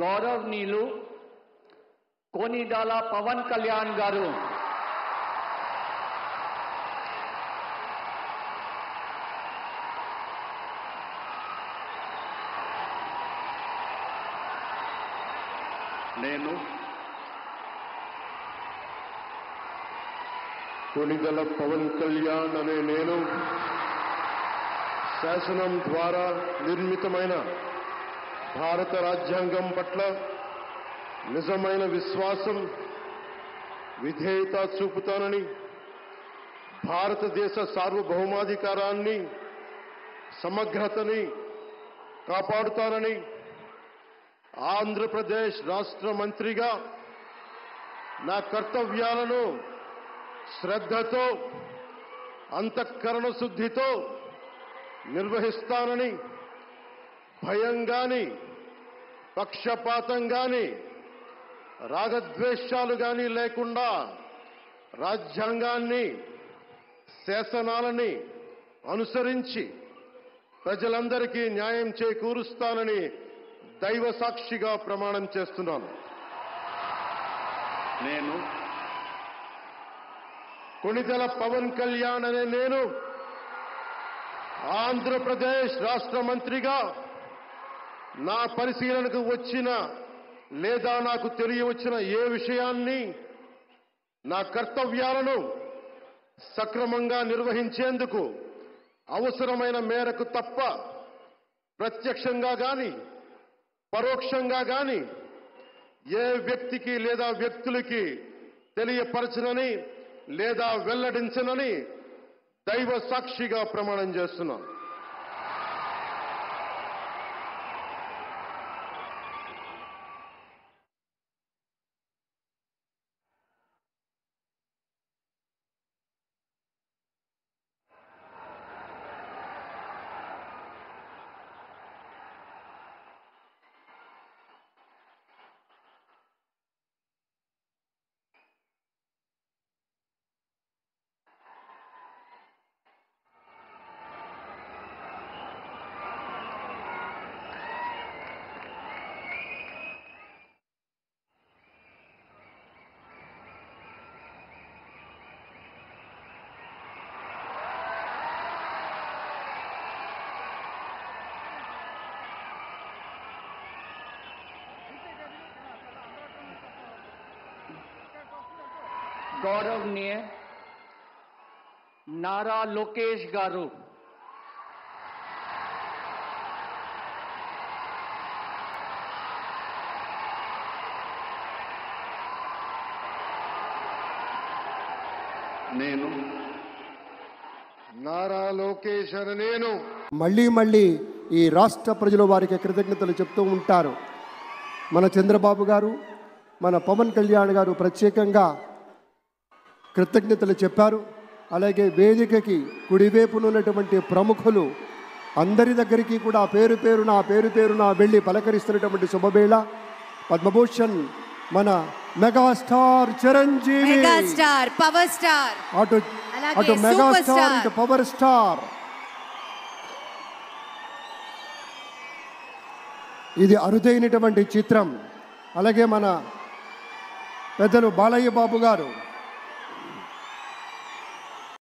గౌరవనీయులు కొనిదెల పవన్ కళ్యాణ్ గారు నేను కొనిదెల పవన్ కళ్యాణ్ అనే నేను శాసనం ద్వారా నిర్మితమైన భారత రాజ్యాంగం పట్ల నిజమైన విశ్వాసం విధేయత చూపుతానని, భారతదేశ సార్వభౌమాధికారాన్ని సమగ్రతని కాపాడుతానని, ఆంధ్రప్రదేశ్ రాష్ట్ర మంత్రిగా నా కర్తవ్యాలను శ్రద్ధతో అంతఃకరణ శుద్ధితో నిర్వహిస్తానని, భయం గాని పక్షపాతం గాని రాగద్వేషాలు గాని లేకుండా రాజ్యాంగాన్ని శాసనాలని అనుసరించి ప్రజలందరికీ న్యాయం చేకూరుస్తానని దైవ సాక్షిగా ప్రమాణం చేస్తున్నాను. నేను కొనిదెల పవన్ కళ్యాణ్ అనే నేను ఆంధ్రప్రదేశ్ రాష్ట్ర మంత్రిగా నా పరిశీలనకు వచ్చిన లేదా నాకు తెలియవచ్చిన ఏ విషయాన్ని నా కర్తవ్యాలను సక్రమంగా నిర్వహించేందుకు అవసరమైన మేరకు తప్ప ప్రత్యక్షంగా గాని పరోక్షంగా గాని ఏ వ్యక్తికి లేదా వ్యక్తులకి తెలియపరచనని లేదా వెల్లడించనని దైవ సాక్షిగా ప్రమాణం చేస్తున్నాను. గౌరవనీయ నారా లోకేష్ గారు నేను నారా లోకేష్ అని నేను మళ్ళీ ఈ రాష్ట్ర ప్రజలు వారికి కృతజ్ఞతలు చెప్తూ ఉంటారు. మన చంద్రబాబు గారు, మన పవన్ కళ్యాణ్ గారు ప్రత్యేకంగా కృతజ్ఞతలు చెప్పారు. అలాగే వేదికకి కుడివైపునున్నటువంటి ప్రముఖులు అందరి దగ్గరికి కూడా పేరు పేరున వెళ్ళి పలకరిస్తున్నటువంటి శుభవేళ. పద్మభూషణ్ మన megastar Chiranjeevi, megastar power star, అటు మెగాస్టార్ ఇటు పవర్ స్టార్. ఇది అరుదైనటువంటి చిత్రం. అలాగే మన పెద్దలు బాలయ్య బాబు గారు